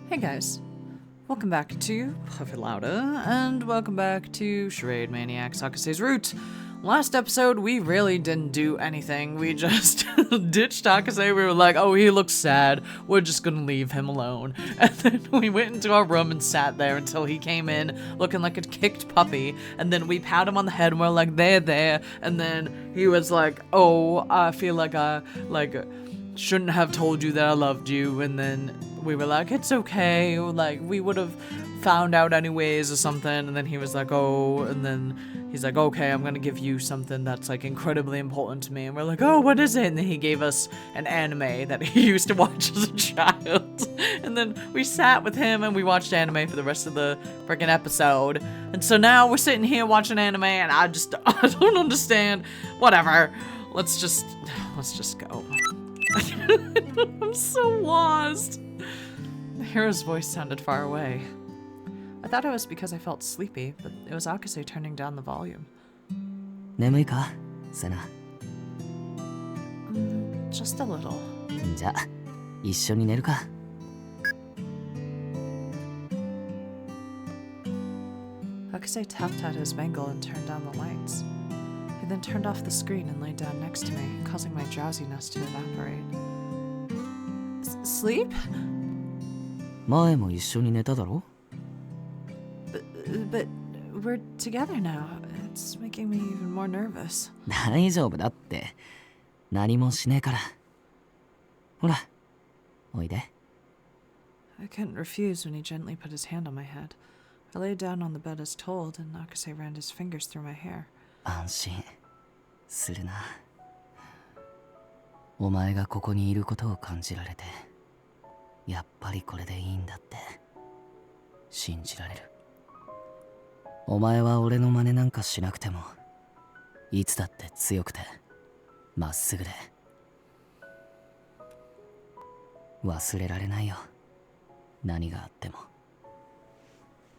Hey guys, welcome back to Puff It Louder, and welcome back to Charade Maniacs, Akase's Route. Last episode, we really didn't do anything. We just ditched Akase. We were like, oh, he looks sad. We're just gonna leave him alone. And then we went into our room and sat there until he came in looking like a kicked puppy. And then we pat him on the head and we're like, there. And then he was like, oh, I feel like I, shouldn't have told you that I loved you. And then we were like, it's okay. Like, we would have found out anyways or something. And then he was like, oh, and then he's like, okay, I'm gonna give you something that's like incredibly important to me. And we're like, oh, what is it? And then he gave us an anime that he used to watch as a child. And then we sat with him and we watched anime for the rest of the freaking episode. And so now we're sitting here watching anime and I don't understand. Whatever. Let's just go. I'm so lost. The hero's voice sounded far away. I thought it was because I felt sleepy, but it was Akase turning down the volume. 眠いか、セナ。Just a little. じゃあ、一緒に寝るか。Akase tapped at his bangle and turned down the lights. He then turned off the screen and lay down next to me, causing my drowsiness to evaporate. Sleep? 前も一緒に寝ただろ? But we're together now. It's making me even more nervous. 大丈夫だって。何もしねえから。ほら、おいで。I couldn't refuse when he gently put his hand on my head. I lay down on the bed as told, and Akase ran his fingers through my hair. 安心するな。お前がここにいることを感じられて、やっぱりこれでいいんだって信じられる。お前は俺の真似なんかしなくても、いつだって強くてまっすぐで忘れられないよ。何があっても。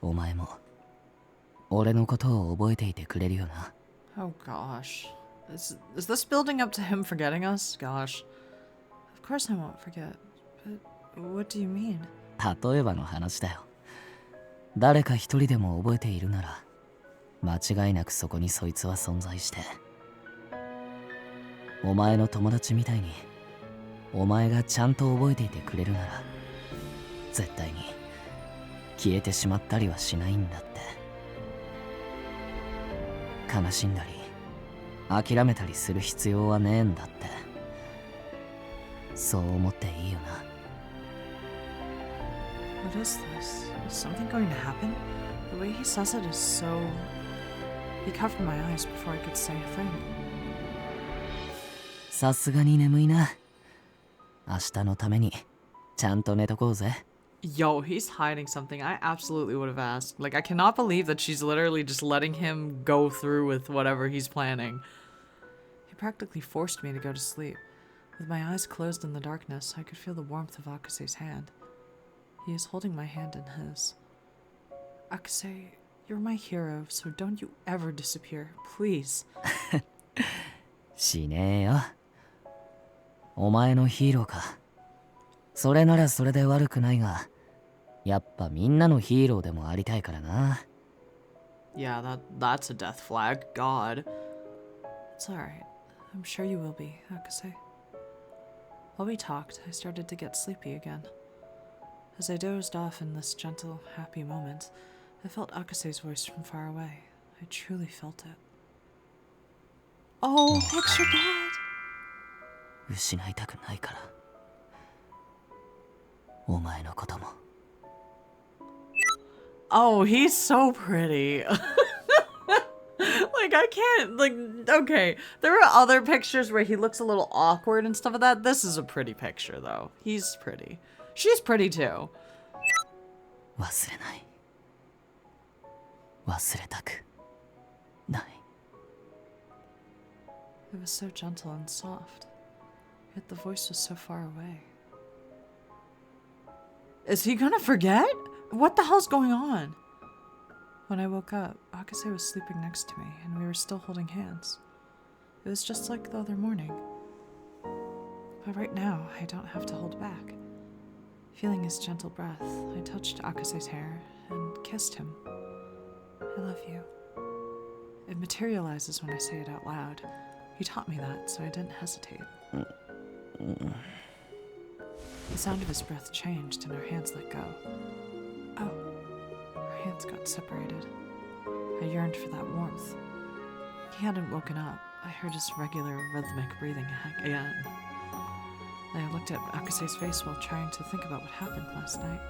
お前も俺のことを覚えていてくれるよな。Oh gosh. Is this building up to him forgetting us? Gosh. Of course I won't forget. But what do you mean? 例えばの話だよ。誰か一人でも覚えているなら、間違いなくそこにそいつは存在して、お前の友達みたいに、お前がちゃんと覚えていてくれるなら、絶対に消えてしまったりはしないんだって。悲しんだり諦めたりする必要はねえんだって。そう思っていいよな。What is this? Is something going to happen? The way he says it is so... He covered my eyes before I could say a thing. さすがに眠いな。明日のためにちゃんと寝とこうぜ。Yo, he's hiding something. I absolutely would have asked. Like, I cannot believe that she's literally just letting him go through with whatever he's planning. He practically forced me to go to sleep. With my eyes closed in the darkness, I could feel the warmth of Akase's hand. He is holding my hand in his. Akase, you're my hero, so don't you ever disappear, please. しねえよ。お前のヒーローか。それならそれで悪くないが、やっぱみんなのヒーローでもありたいからな。Yeah, that's a death flag. God. It's alright. I'm sure you will be, Akase. While we talked, I started to get sleepy again. As I dozed off in this gentle, happy moment, I felt Akase's voice from far away. I truly felt it. Oh, picture dad! 失いたくないから。お前のことも。Oh, he's so pretty. Like, I can't, like, okay. There are other pictures where he looks a little awkward and stuff like that. This is a pretty picture, though. He's pretty. She's pretty, too. 忘れない。忘れたくない。It was so gentle and soft. Yet the voice was so far away. Is he gonna forget? What the hell's going on? When I woke up, Akase was sleeping next to me, and we were still holding hands. It was just like the other morning. But right now, I don't have to hold back. Feeling his gentle breath, I touched Akase's hair and kissed him. I love you. It materializes when I say it out loud. He taught me that, so I didn't hesitate. The sound of his breath changed and our hands let go. Oh, our hands got separated. I yearned for that warmth. He hadn't woken up. I heard his regular, rhythmic breathing again. I looked at Akase's face while trying to think about what happened last night.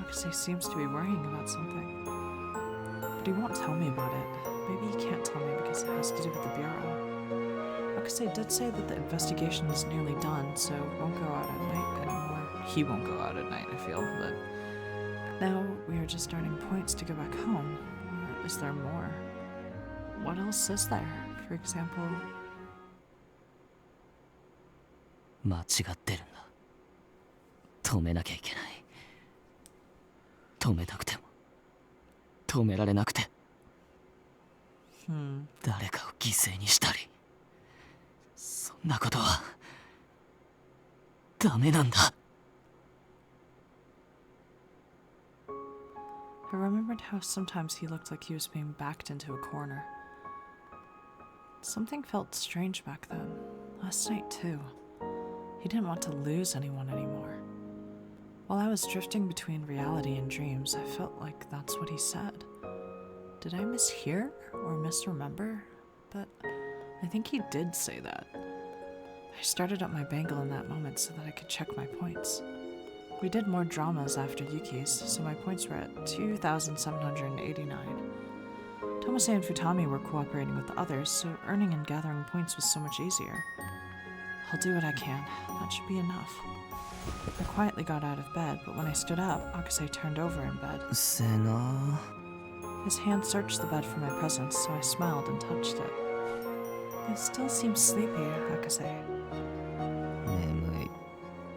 Akase seems to be worrying about something. But he won't tell me about it. Maybe he can't tell me because it has to do with the Bureau. Akase did say that the investigation is nearly done, so it won't go out at night anymore. He won't go out at night, I feel, but now we are just earning points to go back home. Or is there more? What else is there? For example... 間違ってるんだ。止めなきゃいけない。止めたくても止められなくて、誰かを犠牲にしたり、そんなことはダメなんだ。I remembered how sometimes he looked like he was being backed into a corner. Something felt strange back then. Last night, too. He didn't want to lose anyone anymore. While I was drifting between reality and dreams, I felt like that's what he said. Did I mishear or misremember? But I think he did say that. I started up my bangle in that moment so that I could check my points. We did more dramas after Yuki's, so my points were at 2,789. Tomase and Futami were cooperating with the others, so earning and gathering points was so much easier. I'll do what I can. That should be enough. I quietly got out of bed, but when I stood up, Akase turned over in bed. Sena. His hand searched the bed for my presence, so I smiled and touched it. You still seem sleepy, Akase. 眠い。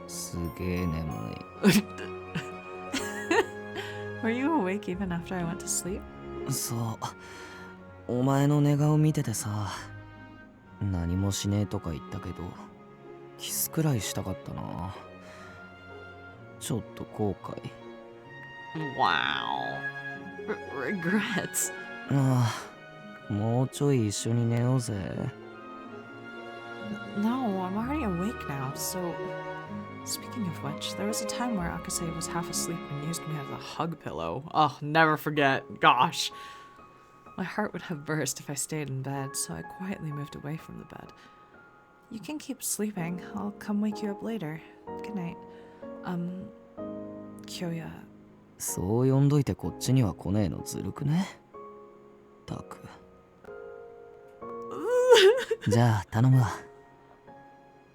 すげえ眠い。Were you awake even after I went to sleep? そう。お前の寝顔見ててさ、何もしねえとか言ったけど、キスくらいしたかったな。ちょっと後悔。Wow. Regrets. ああ、もうちょい一緒に寝ようぜ。No, I'm already awake now, so... Speaking of which, there was a time where Akase was half asleep and used me as a hug pillow. Oh, never forget. Gosh. My heart would have burst if I stayed in bed, so I quietly moved away from the bed. You can keep sleeping. I'll come wake you up later. Good night. Kyoya. そう呼んどいてこっちには来ねえのずるくね。たく。じゃあ頼むわ。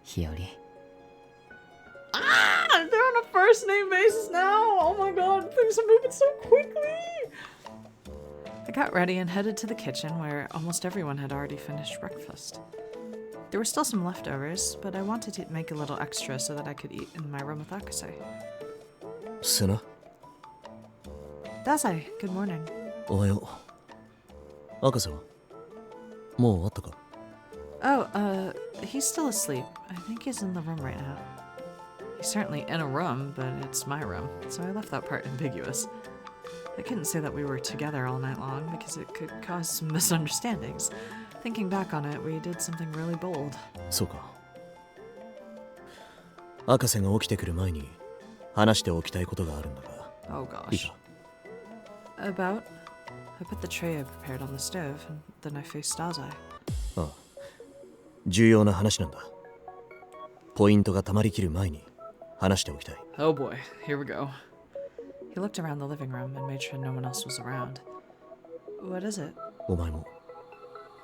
日和。Ah! They're on a first name basis now! Oh my god, things are moving so quickly! I got ready and headed to the kitchen where almost everyone had already finished breakfast. There were still some leftovers, but I wanted to make a little extra so that I could eat in my room with Akase. Sena? Dazai, good morning. おはよう。Akase はもう終わったか？ Oh, he's still asleep. I think he's in the room right now. He's certainly in a room, but it's my room, so I left that part ambiguous. I couldn't say that we were together all night long because it could cause some misunderstandings. Thinking back on it, we did something really bold. そうか。Akase が起きてくる前に話しておきたいことがあるんだが。Oh いい gosh. か？ About? I put the tray I prepared on the stove, and then I faced Dazai. ああ、重要な話なんだ。ポイントが溜まりきる前に話しておきたい。Oh boy, here we go. He looked around the living room and made sure no one else was around. What is it? お前も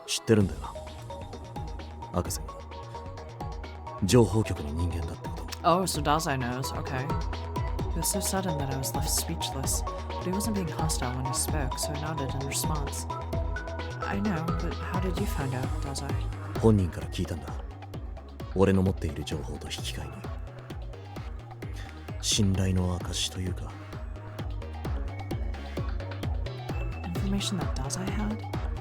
知ってるんだよ。Akase が情報局の人間だってこと。Oh, so Dazai knows. Okay. It was so sudden that I was left speechless, but he wasn't being hostile when he spoke, so I nodded in response. I know, but how did you find out, Dazai? 本人から聞いたんだ。俺の持っている情報と引き換えに。信頼の証というか。Information that Dazai had?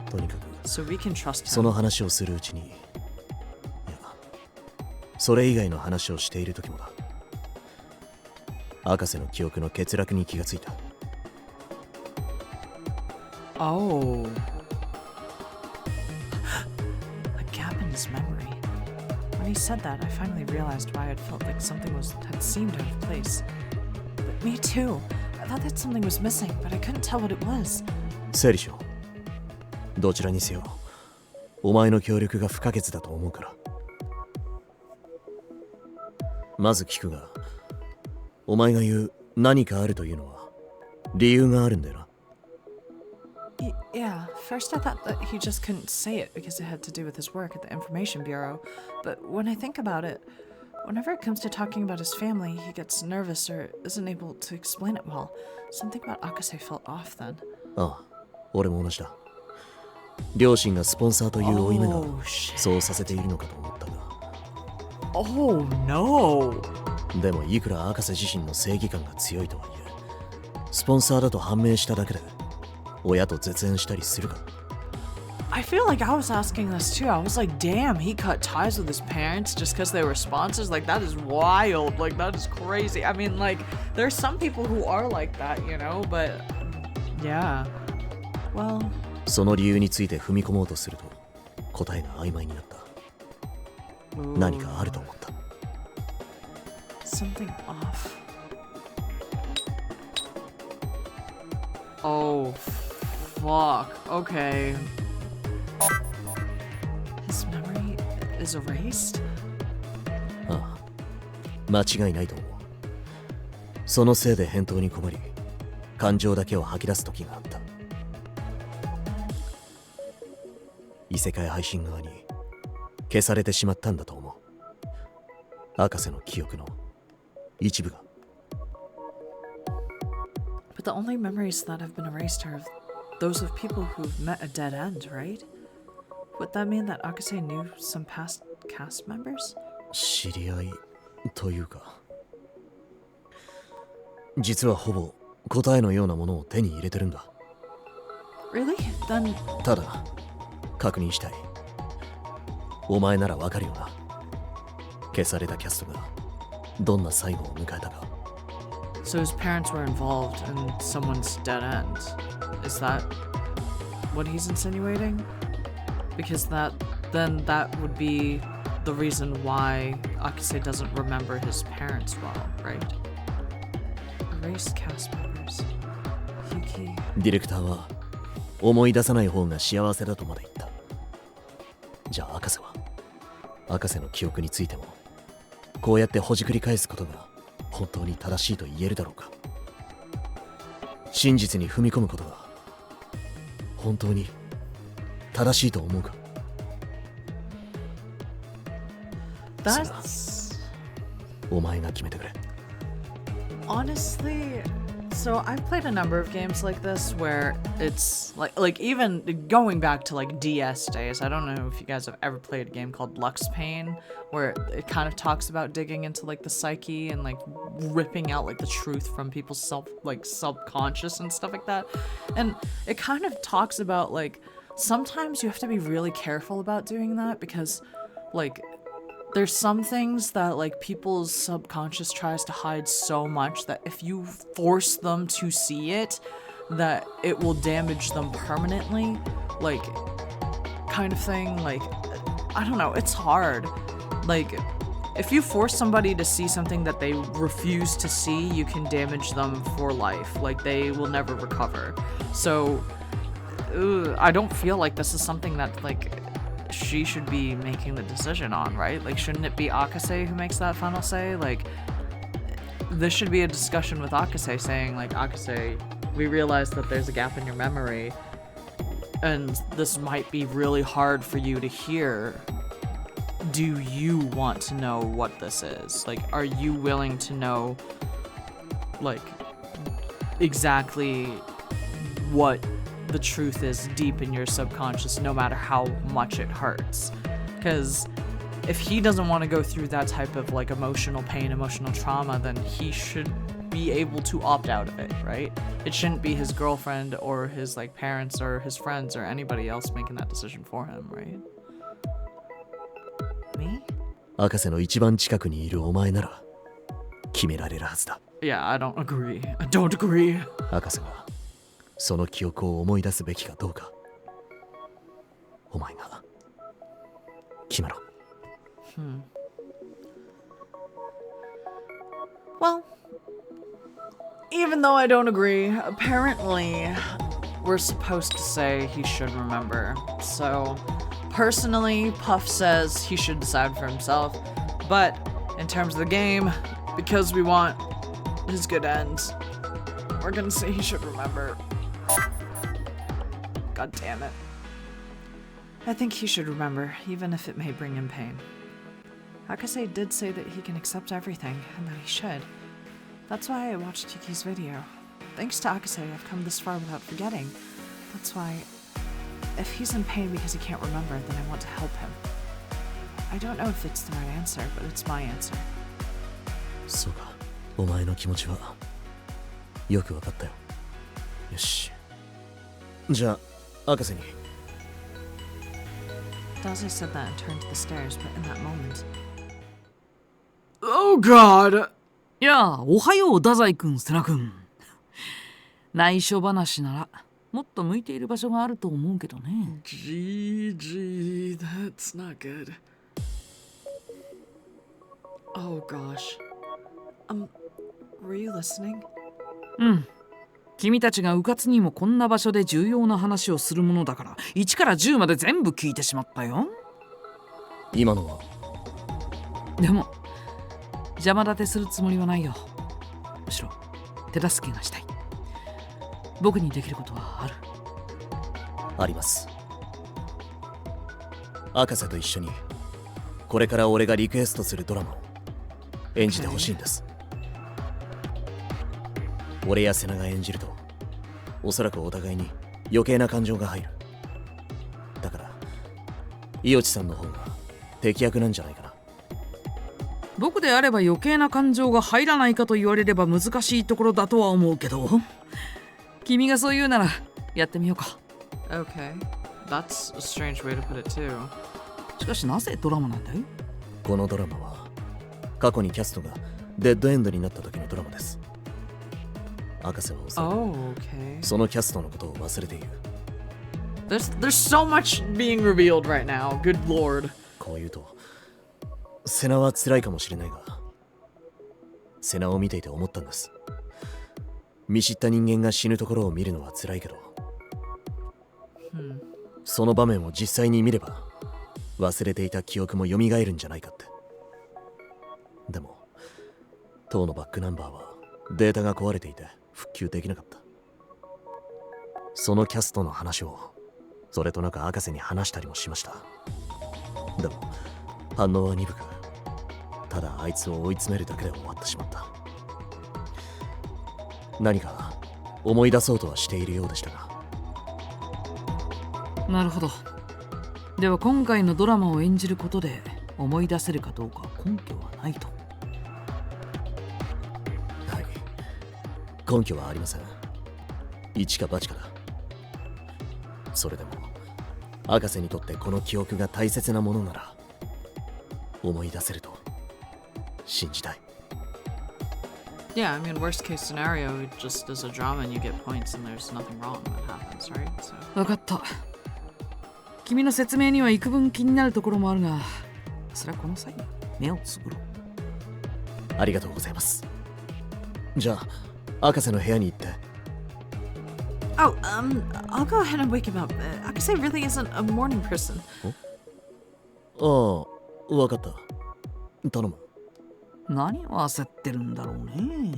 とにかく So we can trust そ him. の話をするうちに、いや、それ以外の話をしている時もだ。博士の記憶の欠落に気がついた。 Oh. A gap in his memory. When he said that, I finally realized why I felt like something had seemed out of place. But me too. I thought that something was missing, but I couldn't tell what it was. 整理しよう。どちらにせよ、お前の協力が不可欠だと思うから。まず聞くが、お前が言う何かあるというのは理由があるんだよな。Yeah, first I thought that he just couldn't say it because it had to do with his work at the Information Bureau. But when I think about it, whenever it comes to talking about his family, he gets nervous or isn't able to explain it well. Something about Akase felt off then. ああ、俺も同じだ。両親がスポンサーという負い目が shit. そうさせているのかと思ったが。Oh no! でもいくら博士自身の正義感が強いとはいえ、スポンサーだと判明しただけで親と絶縁したりするか。 I feel like I was asking this too. I was like, damn, he cut ties with his parents just because they were sponsors? Like, that is wild. Like, that is crazy. I mean, like, there's some people who are like that, you know? But, yeah. Well... その理由について踏み込もうとすると答えが曖昧になった。何かあると思った。 Something off. Oh, fuck. Okay. His memory is erased? ああ、間違いないと思う。そのせいで返答に困り、感情だけを吐き出す時があった。異世界配信側に消されてしまったんだと思う。博士の記憶の一部が。But the only memories that have been erased are those of people who've met a dead end, right? Would that mean that Akase knew some past cast members? 知り合いというか、実はほぼ答えのようなものを手に入れてるんだ。Really? Then... ただ、確認したい。お前ならわかるよな。消されたキャストがどんな最後を迎えたか。So his parents were involved in someone's dead end. Is that what he's insinuating? Because then that would be the reason why Akase doesn't remember his parents well, right? Erased cast members. Yuki. ディレクターは思い出さない方が幸せだとまで言った。じゃあ博士は博士の記憶についてもこうやってほじくり返すことが本当に正しいと言えるだろうか。真実に踏み込むことが本当に正しいと思うか。 That's お前が決めてくれ。 honestly, so I've played a number of games like this where it's like even going back to like DS days. I don't know if you guys have ever played a game called Lux Pain, where it kind of talks about digging into like the psyche and like ripping out like the truth from people's subconscious and stuff like that. And it kind of talks about like sometimes you have to be really careful about doing that because like there's some things that like people's subconscious tries to hide so much that if you force them to see it, that it will damage them permanently, like kind of thing. Like, I don't know, it's hard. Like, if you force somebody to see something that they refuse to see, you can damage them for life. Like, they will never recover. So, I don't feel like this is something that like she should be making the decision on, right? Like, shouldn't it be Akase who makes that final say? Like, this should be a discussion with Akase saying, like, Akase, we realize that there's a gap in your memory, and this might be really hard for you to hear. Do you want to know what this is? Like, are you willing to know, like, exactly what the truth is deep in your subconscious, no matter how much it hurts? Because if he doesn't want to go through that type of like emotional pain, emotional trauma, then he should be able to opt out of it, right? It shouldn't be his girlfriend or his like parents or his friends or anybody else making that decision for him, right? Me? 博士の一番近くにいるお前なら決められるはずだ。Yeah, I don't agree. I don't agree. 博士がその記憶を思い出すべきかどうか、お前が決めろ。Well, even though I don't agree, apparently we're supposed to say he should remember. So, personally, Puff says he should decide for himself. But in terms of the game, because we want his good end, we're gonna say he should remember. God damn it. I think he should remember, even if it may bring him pain. Akase did say that he can accept everything, and that he should. That's why I watched Yuki's video. Thanks to Akase, I've come this far without forgetting. That's why, if he's in pain because he can't remember, then I want to help him. I don't know if it's the right answer, but it's my answer. そうか、お前の気持ちはよくわかったよ。よし。じゃあ、博士に。Daze said that and turned to the stairs, but in that moment... Oh God! いや、おはよう、太宰君、瀬名君。内緒話なら、もっと向いている場所があると思うけどね。GG, that's not good. Oh gosh. Were you listening? うん。君たちがうかつにもこんな場所で重要な話をするものだから1から10まで全部聞いてしまったよ。今のはでも邪魔立てするつもりはないよ。むしろ手助けがしたい。僕にできることはある？あります。博士と一緒にこれから俺がリクエストするドラマを演じてほしいんです。俺や瀬名が演じるとおそらくお互いに余計な感情が入る。だから伊落さんの方が適役なんじゃないかな。僕であれば余計な感情が入らないかと言われれば難しいところだとは思うけど、君がそう言うならやってみようか。 Okay. That's a strange way to put it too. しかしなぜドラマなんだい？このドラマは過去にキャストがデッドエンドになった時のドラマです。博士はおそらく okay. そのキャストのことを忘れている。There's so much being revealed right now. Good lord. こう言うと瀬名は辛いかもしれないが、瀬名を見ていて思ったんです。見知った人間が死ぬところを見るのは辛いけど、その場面を実際に見れば忘れていた記憶も蘇るんじゃないかって。でも当のバックナンバーはデータが壊れていて復旧できなかった。そのキャストの話をそれとなく博士に話したりもしました。でも反応は鈍く、ただあいつを追い詰めるだけで終わってしまった。何か思い出そうとはしているようでしたが。なるほど。では今回のドラマを演じることで思い出せるかどうか根拠はないと。はい、根拠はありません。一か八かだ。それでも博士にとってこの記憶が大切なものなら思い出せると信じたい。Yeah, I mean, worst case scenario, it just is a drama and you get points and there's nothing wrong that happens, right? So. 分かった。君の説明には幾分気になるところもあるが、それはこの際目をつぶろう。ありがとうございます。じゃあ博士の部屋に行って。Oh, I'll go ahead and wake him up. Akase really isn't a morning person. ああ、わかった。頼む。何を焦ってるんだろうね。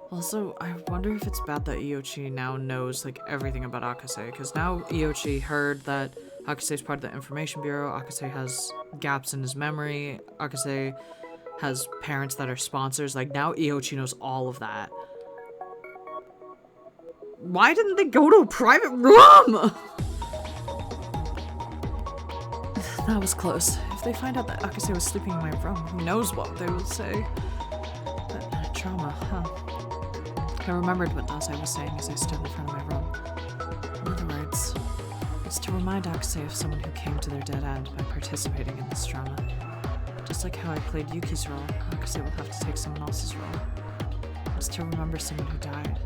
Also, I wonder if it's bad that Iochi now knows like everything about Akase, because now Iochi heard that Akase is part of the information bureau. Akase has gaps in his memory. Akase has parents that are sponsors. Like now Iochi knows all of that. Why didn't they go to a private room? That was close. If they find out that Akase was sleeping in my room, who knows what they will say. But trauma, huh? I remembered what Daze was saying as I stood in front of my room. In other words, it's to remind Akase of someone who came to their dead end by participating in this drama. Just like how I played Yuki's role, Akase will have to take someone else's role. It's to remember someone who died.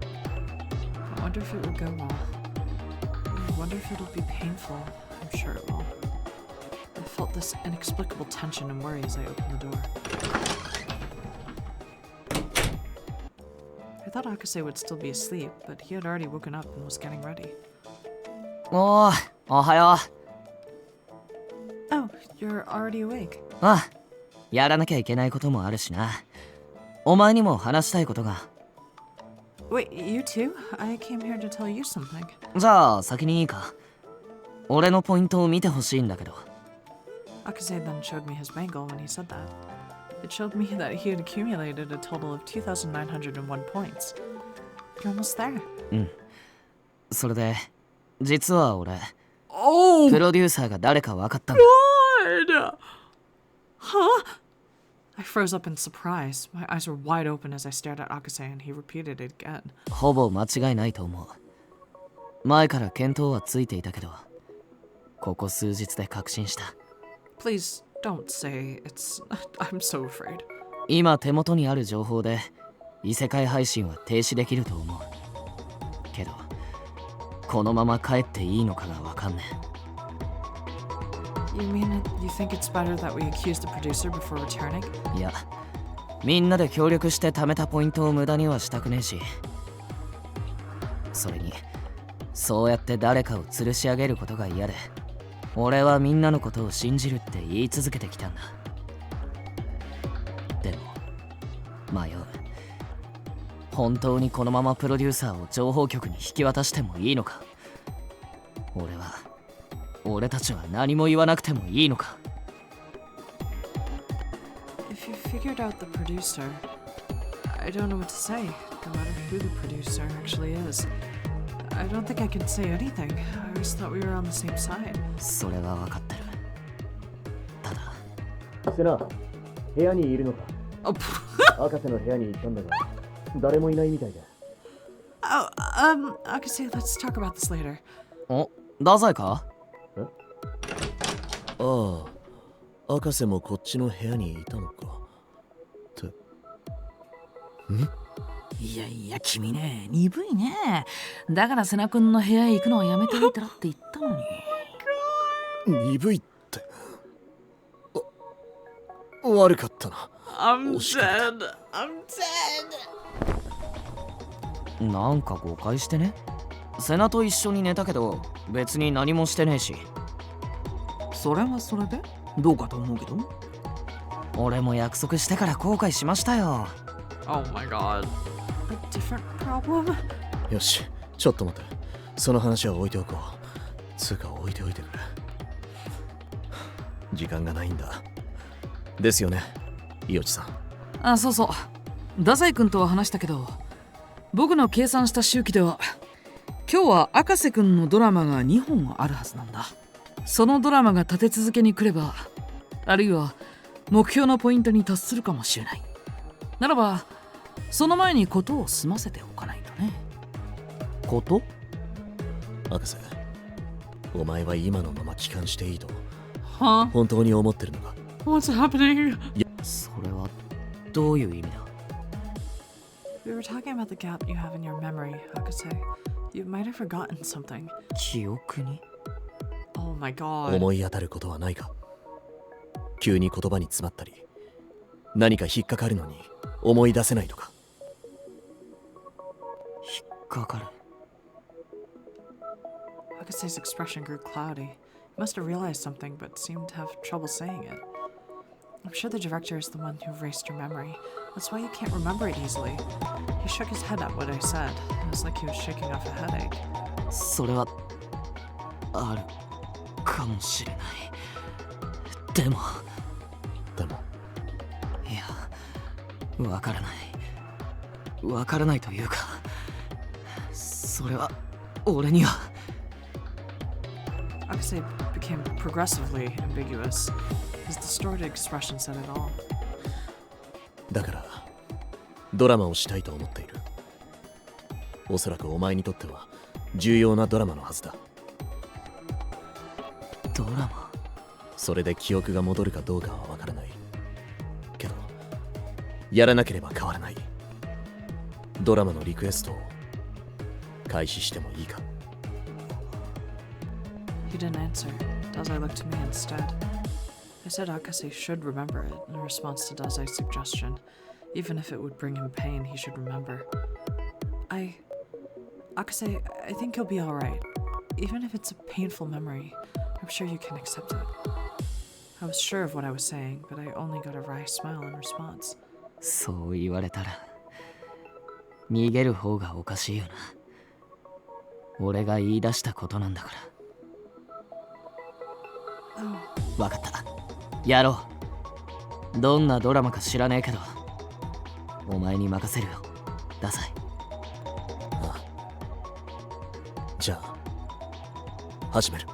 I wonder if it will go well. I wonder if it'll be painful. I'm sure it will. I felt this inexplicable tension and worry as I opened the door. I thought Akase would still be asleep, but he had already woken up and was getting ready. おー、おはよ Oh, you're already awake. う。ああ、やらなきゃいけないこともあるしな。お前にも話したいことが。 Wait, you too? I came here to tell you something. じゃあ先にいいか。俺のポイントを見てほしいんだけど。 Akase then showed me his bangle when he said that. It showed me that he had accumulated a total of 2,901 points. You're almost there. それで、実は俺、 Oh プロデューサーが誰か分かったんだ。 God! Huh? I froze up in surprise. My eyes were wide open as I stared at Akase and he repeated it again. ほぼ間違いないと思う。前から見当はついていたけど、ここ数日で確信した。 Please don't say it's... I'm so afraid. 今手元にある情報で異世界配信は停止できると思う。けど、このまま帰っていいのかがわかんねえ。 You mean you think it's better that we accuse the producer before returning? いや、みんなで協力して貯めたポイントを無駄にはしたくねえし。それに、そうやって誰かを吊るし上げることが嫌で、俺はみんなのことを信じるって言い続けてきたんだ。でも、迷う。本当にこのままプロデューサーを情報局に引き渡してもいいのか。俺たちは何も言わなくてもいいのか。 If you figured out the producer, I don't know what to say, no matter who the producer actually is. I don't think I can say anything. I always thought we were on the same side. それは分かってる。ただ、セナ、部屋にいるのか。 Oh, 博士の部屋に行ったんだが、誰もいないみたいだ。 Akase, let's talk about this later. お、太宰か？ああ、博士もこっちの部屋にいたのか。って。いやいや、君ね、鈍いね。だから瀬名君の部屋へ行くのはやめてみたらって言ったのに。鈍いって。悪かったな。 I'm dead. I'm dead. なんか誤解してね。瀬名と一緒に寝たけど、別に何もしてねえし。それはそれでどうかと思うけど。俺も約束してから後悔しましたよ。 Oh my god. A different problem? よし、ちょっと待って。その話は置いておこう。つうか置いておいてくれ。時間がないんだ。ですよね、伊予知さん。あ、そうそう。太宰君とは話したけど、僕の計算した周期では、今日は赤瀬君のドラマが2本あるはずなんだ。そのドラマが立て続けに来れば、あるいは目標のポイントに達するかもしれない。ならば、その前にことを済ませておかないとね。こと？博士、お前は今のまま帰還していいと Huh? 本当に思ってるのか？ What's happening? それはどういう意味だ？ We were talking about the gap you have in your memory, Akase. You might have forgotten something. 記憶に？ Oh my god. 思い当たることはないか？急に言葉に詰まったり、何か引っかかるのに思い出せないとか。引っかかる。 Akase's expression grew cloudy. He must have realized something, but seemed to have trouble saying it. I'm sure the director is the one who erased your memory. That's why you can't remember it easily. He shook his head at what I said. It was like he was shaking off a headache. それはあるかもしれない。でもいや、わからない。わからないというか、それは俺には。 Akase became progressively ambiguous. His distorted expression said it all. だからドラマをしたいと思っている。おそらくお前にとっては重要なドラマのはずだ。ドラマ？それで記憶が戻るかどうかはわからない。やらなければ変わらない。ドラマのリクエストを開始してもいいか。 He didn't answer. Dazai looked to me instead. I said Akase should remember it in response to Dazai's suggestion. Even if it would bring him pain, he should remember. Akase, I think you'll be alright. Even if it's a painful memory, I'm sure you can accept it. I was sure of what I was saying, but I only got a wry smile in response. そう言われたら逃げる方がおかしいよな。俺が言い出したことなんだから。分かった。やろう。どんなドラマか知らねえけど、お前に任せるよ、ダサい。ああ。じゃあ、始める。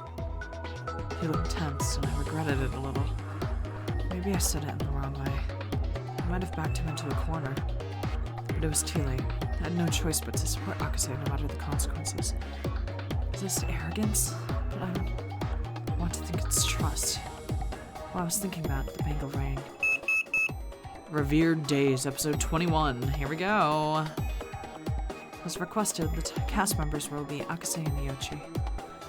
He looked tense, and I regretted it a little. Maybe I said it in the wrong way. I might have backed him into a corner. But it was too late. I had no choice but to support Akase no matter the consequences. Is this arrogance? But I want to think it's trust. While I was thinking that, the bangle rang. Revered Days, episode 21. Here we go. As requested, the cast members will be Akase and Yoshi.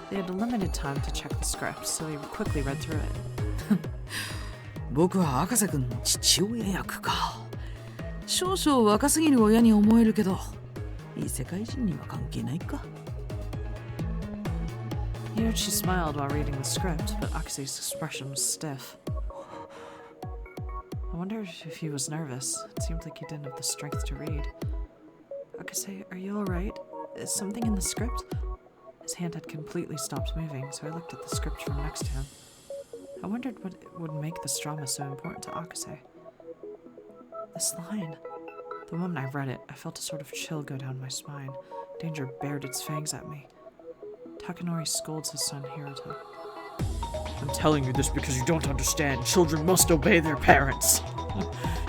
They had a limited time to check the script, so he quickly read through it. 僕は赤瀬くんの父親役か。少々若すぎる親に思えるけど、異世界人には関係ないか。Yoshi smiled while reading the script, but Akase's expression was stiff. I wondered if he was nervous. It seemed like he didn't have the strength to read. Akase, are you alright? Is something in the script? His hand had completely stopped moving, so I looked at the script from next to him. I wondered what would make this drama so important to Akase. This line. The moment I read it, I felt a sort of chill go down my spine. Danger bared its fangs at me. Takanori scolds his son Hiroto. I'm telling you this because you don't understand. Children must obey their parents.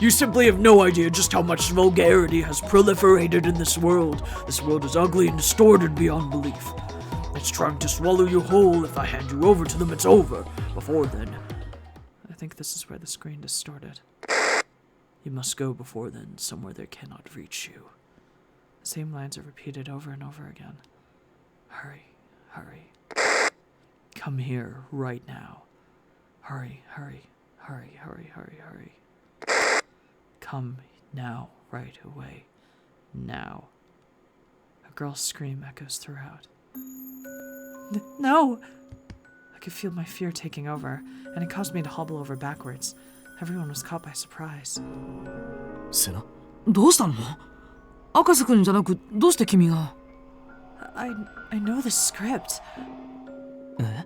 You simply have no idea just how much vulgarity has proliferated in this world. This world is ugly and distorted beyond belief. It's trying to swallow you whole. If I hand you over to them, it's over. Before then... I think this is where the screen distorted. You must go before then, somewhere they cannot reach you. The same lines are repeated over and over again. Hurry, hurry. Come here, right now. Hurry, hurry, hurry, hurry, hurry, hurry. Come now, right away. Now. A girl's scream echoes throughout. No! I could feel my fear taking over, and it caused me to hobble over backwards. Everyone was caught by surprise. セナ？どうしたの？赤瀬くんじゃなく、どうして君が？ I know the script. え？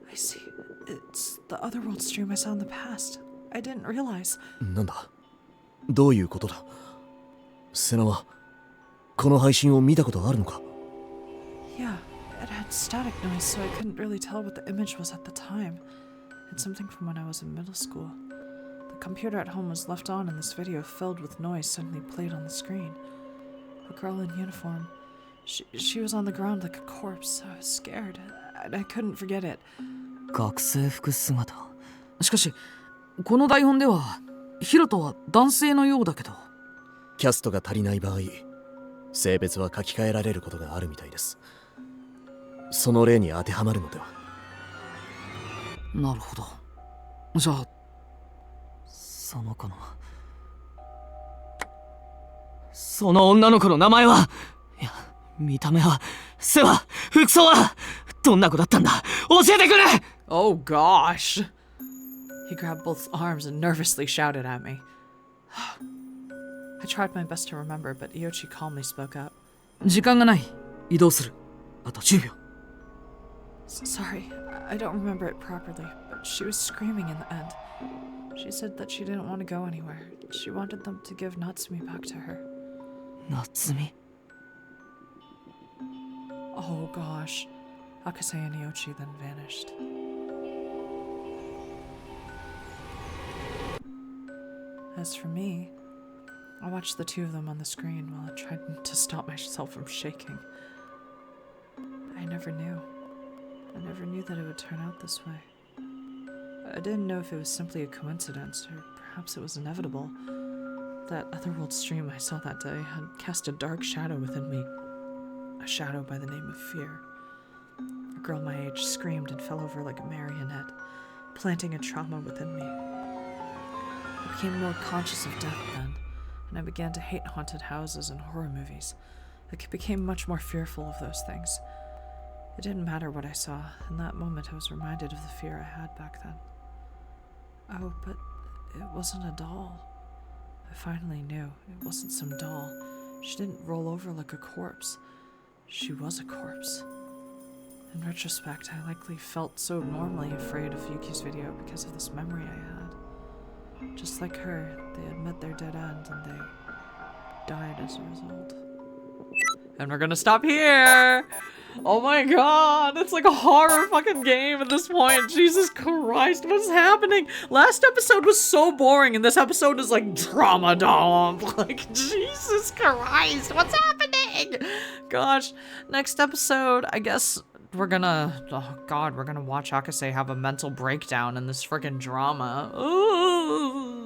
I see. It's the otherworld stream I saw in the past. I didn't realize. なんだ？どういうことだ？セナはこの配信を見たことあるのか？ Yeah, it had static noise, so I couldn't really tell what the image was at the time. It's something from when I was in middle school. The computer at home was left on and this video filled with noise suddenly played on the screen. A girl in uniform. She was on the ground like a corpse. I was scared, and I couldn't forget it. 学生服姿。しかし、この台本ではヒロトは男性のようだけど。キャストが足りない場合、性別は書き換えられることがあるみたいです。その例に当てはまるのでは。なるほど。じゃあ、その子のその女の子の名前は、いや、見た目は、背は、服装は、どんな子だったんだ？教えてくれ！ Oh gosh! He grabbed both arms and nervously shouted at me. I tried my best to remember, but Yoshi calmly spoke up. 時間がない。移動する。あと10秒。Sorry, I don't remember it properly, but she was screaming in the end. She said that she didn't want to go anywhere. She wanted them to give Natsumi back to her. 夏美。 Oh gosh. Akase and Yoshi then vanished. As for me, I watched the two of them on the screen while I tried to stop myself from shaking. I never knew. I never knew that it would turn out this way. I didn't know if it was simply a coincidence or perhaps it was inevitable. That otherworld stream I saw that day had cast a dark shadow within me. A shadow by the name of fear. A girl my age screamed and fell over like a marionette, planting a trauma within me. I became more conscious of death then, and I began to hate haunted houses and horror movies. I became much more fearful of those things. It didn't matter what I saw. In that moment, I was reminded of the fear I had back then. Oh, but it wasn't a doll. I finally knew. It wasn't some doll. She didn't roll over like a corpse. She was a corpse. In retrospect, I likely felt so normally afraid of Yuki's video because of this memory I had. Just like her, they had met their dead end and they died as a result. And we're gonna stop here! Oh my god, it's like a horror fucking game at this point. Jesus Christ, what's happening? Last episode was so boring and this episode is like drama dump. Like, Jesus Christ, what's happening? Gosh, next episode, I guess we're gonna, oh god, we're gonna watch Akase have a mental breakdown in this freaking drama. Ooh.